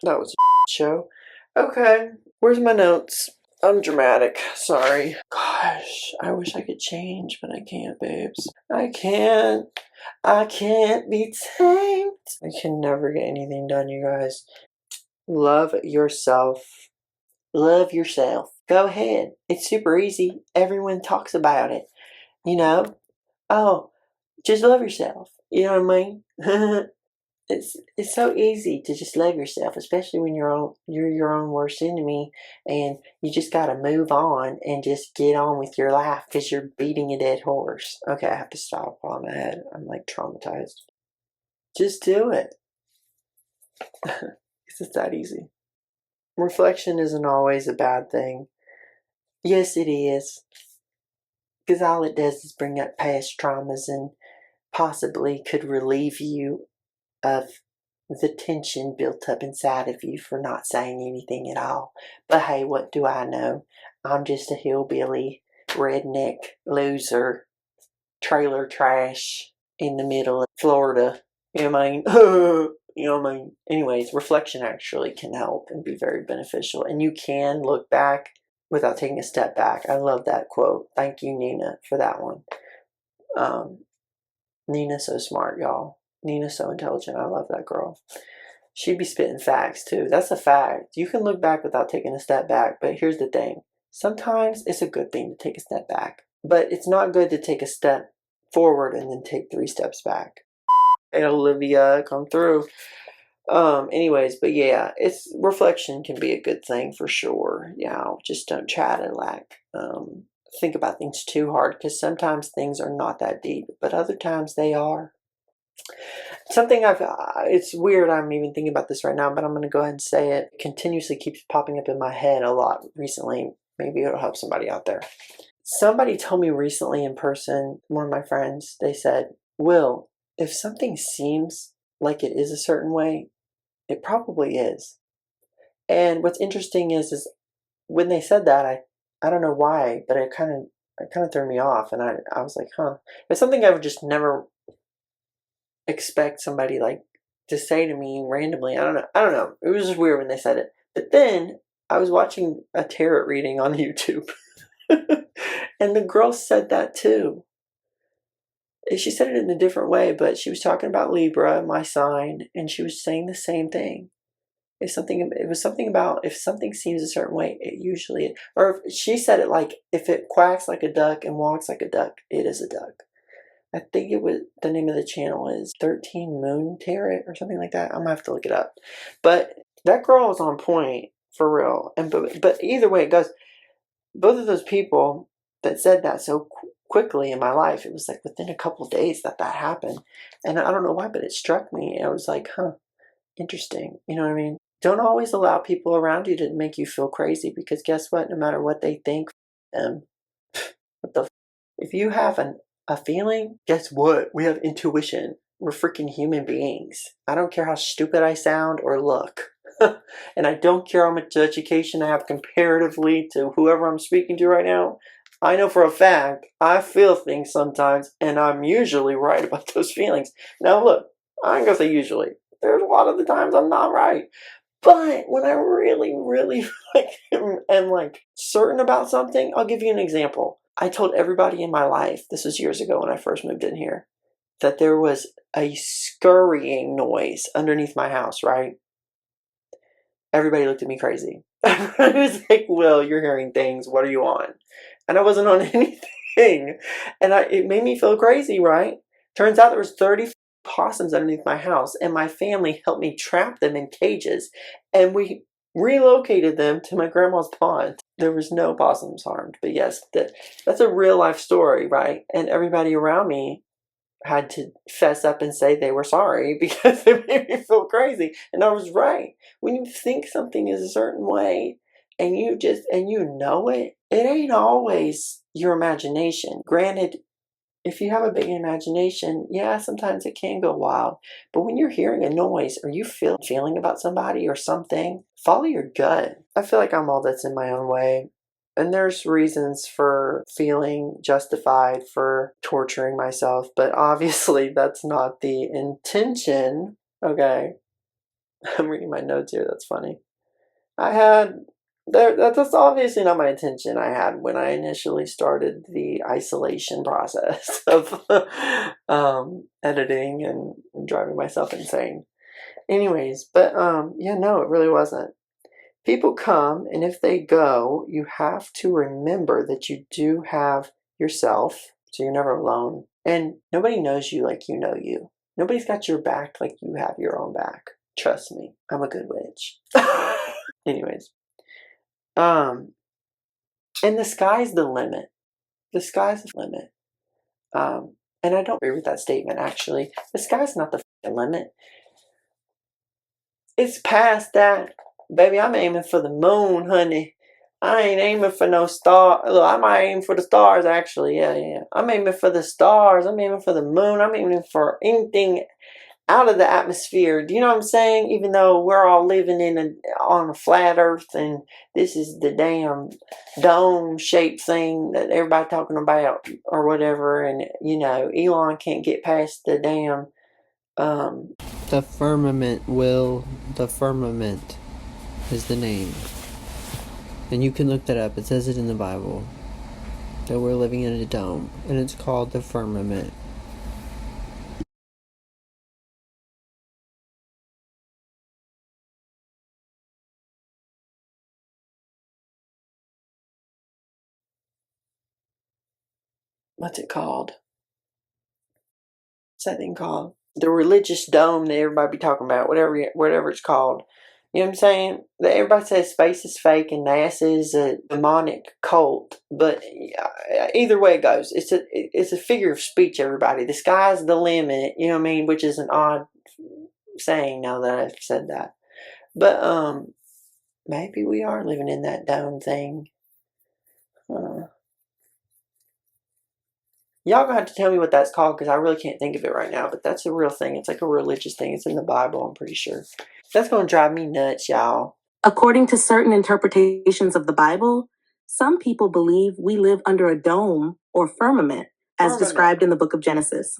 That was a show. Okay, where's my notes? I'm dramatic. Sorry. Gosh, I wish I could change, but I can't, babes. I can't. I can't be tamed. I can never get anything done, you guys. Love yourself. Love yourself. Go ahead. It's super easy. Everyone talks about it. You know? Oh, just love yourself. You know what I mean? It's so easy to just love yourself, especially when you're your own worst enemy, and you just gotta move on and just get on with your life because you're beating a dead horse. Okay, I have to stop while I'm ahead. I'm like traumatized. Just do it. It's just that easy. Reflection isn't always a bad thing. Yes, it is, because all it does is bring up past traumas and possibly could relieve you of the tension built up inside of you for not saying anything at all. But hey, what do I know? I'm just a hillbilly, redneck, loser, trailer trash in the middle of Florida. You know what I mean? You know what I mean? Anyways, reflection actually can help and be very beneficial. And you can look back without taking a step back. I love that quote. Thank you, Nina, for that one. Nina's so smart, y'all. Nina's so intelligent. I love that girl. She'd be spitting facts too. That's a fact. You can look back without taking a step back, but here's the thing. Sometimes it's a good thing to take a step back, but it's not good to take a step forward and then take 3 steps back. Hey, Olivia, come through. Anyways, but yeah, it's reflection can be a good thing for sure. Just don't try to think about things too hard, because sometimes things are not that deep, but other times they are. Something it's weird I'm even thinking about this right now, but I'm going to go ahead and say it. It continuously keeps popping up in my head a lot recently. Maybe it'll help somebody out there. Somebody told me recently in person, one of my friends, they said, Will, if something seems like it is a certain way, it probably is. And what's interesting is when they said that, I don't know why, but it kind of threw me off, and I was like, huh. It's something I would just never expect somebody like to say to me randomly. I don't know. It was just weird when they said it. But then I was watching a tarot reading on YouTube, and the girl said that too. She said it in a different way, but she was talking about Libra, my sign, and she was saying the same thing. It was something about if something seems a certain way, it usually, or she said it like if it quacks like a duck and walks like a duck, it is a duck. I think the name of the channel is 13 Moon Tarot or something like that. I'm gonna have to look it up. But that girl was on point for real. But either way it goes, both of those people that said that so quickly in my life, it was like within a couple of days that happened. And I don't know why, but it struck me. I was like, huh, interesting. You know what I mean? Don't always allow people around you to make you feel crazy, because guess what? No matter what they think, um, what the if you have a feeling, guess what? We have intuition. We're freaking human beings. I don't care how stupid I sound or look. And I don't care how much education I have comparatively to whoever I'm speaking to right now. I know for a fact I feel things sometimes, and I'm usually right about those feelings. Now look, I ain't gonna say usually. There's a lot of the times I'm not right. But when I really, really am like certain about something, I'll give you an example. I told everybody in my life, this was years ago when I first moved in here, that there was a scurrying noise underneath my house, right? Everybody looked at me crazy. I was like, Will, you're hearing things. What are you on? And I wasn't on anything. And it made me feel crazy, right? Turns out there was 30 possums underneath my house, and my family helped me trap them in cages, and we relocated them to my grandma's pond. There was no possums harmed. But yes, that's a real life story, right? And everybody around me had to fess up and say they were sorry because it made me feel crazy. And I was right. When you think something is a certain way and you know it, it ain't always your imagination. Granted, if you have a big imagination, yeah, sometimes it can go wild. But when you're hearing a noise or you feeling about somebody or something, follow your gut. I feel like I'm all that's in my own way. And there's reasons for feeling justified for torturing myself, but obviously that's not the intention, okay? I'm reading my notes here. That's funny. I had that's obviously not my intention. I had when I initially started the isolation process of editing and driving myself insane. Anyways, but yeah, no, it really wasn't. People come, and if they go, you have to remember that you do have yourself, so you're never alone. And nobody knows you like you know you. Nobody's got your back like you have your own back. Trust me, I'm a good witch. Anyways, um, and the sky's the limit. The sky's the limit. And I don't agree with that statement, actually. The sky's not the limit. It's past that. Baby, I'm aiming for the moon, honey. I ain't aiming for no star. Look, I might aim for the stars, actually. Yeah. I'm aiming for the stars. I'm aiming for the moon. I'm aiming for anything out of the atmosphere. Do you know what I'm saying? Even though we're all living on a flat earth and this is the damn dome-shaped thing that everybody talking about or whatever, and, you know, Elon can't get past the damn... The firmament, Will. The firmament is the name. And you can look that up. It says it in the Bible. That we're living in a dome. And it's called the firmament. what's it called? What's that thing called? The religious dome that everybody be talking about, whatever it's called. You know what I'm saying? That everybody says space is fake and NASA is a demonic cult, but either way it goes, it's a figure of speech. Everybody, the sky's the limit. You know what I mean? Which is an odd saying now that I've said that, but maybe we are living in that dome thing. Y'all gonna have to tell me what that's called because I really can't think of it right now. But that's a real thing. It's like a religious thing. It's in the Bible, I'm pretty sure. That's gonna drive me nuts, y'all. According to certain interpretations of the Bible, some people believe we live under a dome or firmament, as described in the book of Genesis.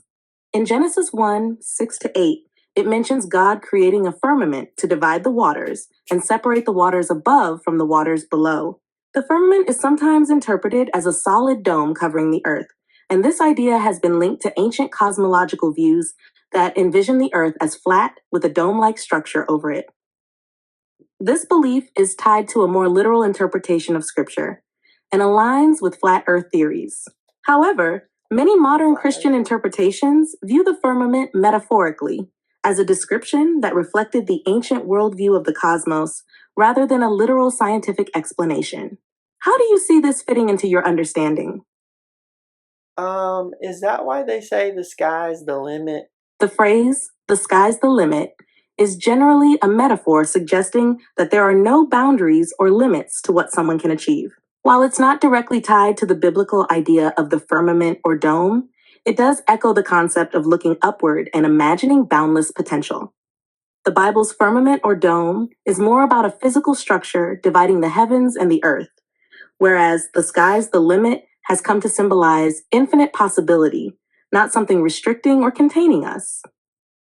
In Genesis 1 6 to 8, it mentions God creating a firmament to divide the waters and separate the waters above from the waters below. The firmament is sometimes interpreted as a solid dome covering the earth, and this idea has been linked to ancient cosmological views that envision the earth as flat with a dome like structure over it. This belief is tied to a more literal interpretation of scripture and aligns with flat earth theories. However, many modern Christian interpretations view the firmament metaphorically as a description that reflected the ancient worldview of the cosmos rather than a literal scientific explanation. How do you see this fitting into your understanding? Is that why they say the sky's the limit? The phrase, the sky's the limit, is generally a metaphor suggesting that there are no boundaries or limits to what someone can achieve. While it's not directly tied to the biblical idea of the firmament or dome, it does echo the concept of looking upward and imagining boundless potential. The Bible's firmament or dome is more about a physical structure dividing the heavens and the earth, whereas the sky's the limit has come to symbolize infinite possibility, not something restricting or containing us.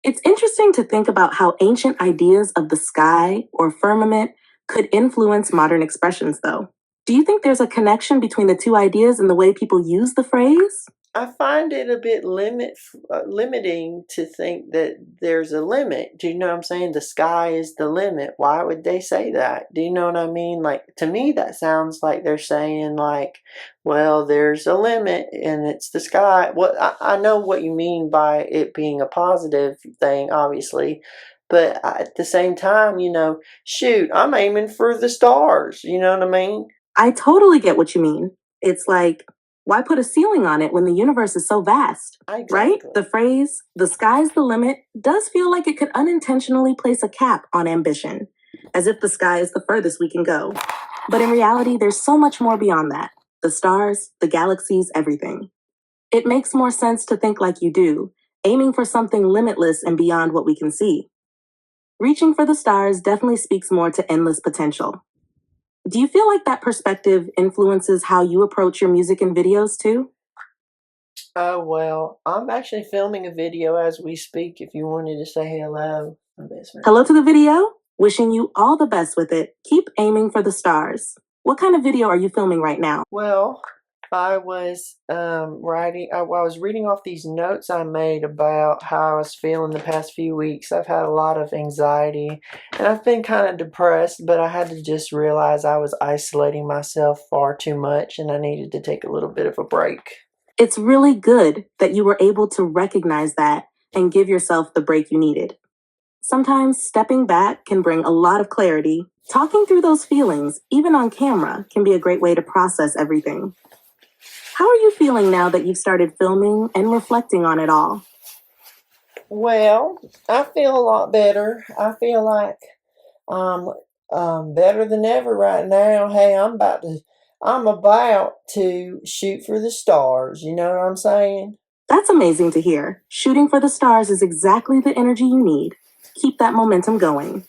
It's interesting to think about how ancient ideas of the sky or firmament could influence modern expressions, though. Do you think there's a connection between the two ideas in the way people use the phrase? I find it a bit limiting to think that there's a limit. Do you know what I'm saying? The sky is the limit. Why would they say that? Do you know what I mean? Like, to me, that sounds like they're saying, like, well, there's a limit and it's the sky. Well, I know what you mean by it being a positive thing, obviously. But at the same time, you know, shoot, I'm aiming for the stars. You know what I mean? I totally get what you mean. It's like, why put a ceiling on it when the universe is so vast? Exactly. Right? The phrase, the sky's the limit, does feel like it could unintentionally place a cap on ambition, as if the sky is the furthest we can go. But in reality, there's so much more beyond that. The stars, the galaxies, everything. It makes more sense to think like you do, aiming for something limitless and beyond what we can see. Reaching for the stars definitely speaks more to endless potential. Do you feel like that perspective influences how you approach your music and videos too? Oh, well, I'm actually filming a video as we speak if you wanted to say hello. My best friend. Hello to the video. Wishing you all the best with it. Keep aiming for the stars. What kind of video are you filming right now? Well, I was I was reading off these notes I made about how I was feeling the past few weeks. I've had a lot of anxiety and I've been kind of depressed, but I had to just realize I was isolating myself far too much and I needed to take a little bit of a break. It's really good that you were able to recognize that and give yourself the break you needed. Sometimes stepping back can bring a lot of clarity. Talking through those feelings, even on camera, can be a great way to process everything. How are you feeling now that you've started filming and reflecting on it all? Well, I feel a lot better. I feel like better than ever right now. Hey, I'm about to shoot for the stars. You know what I'm saying? That's amazing to hear. Shooting for the stars is exactly the energy you need. Keep that momentum going.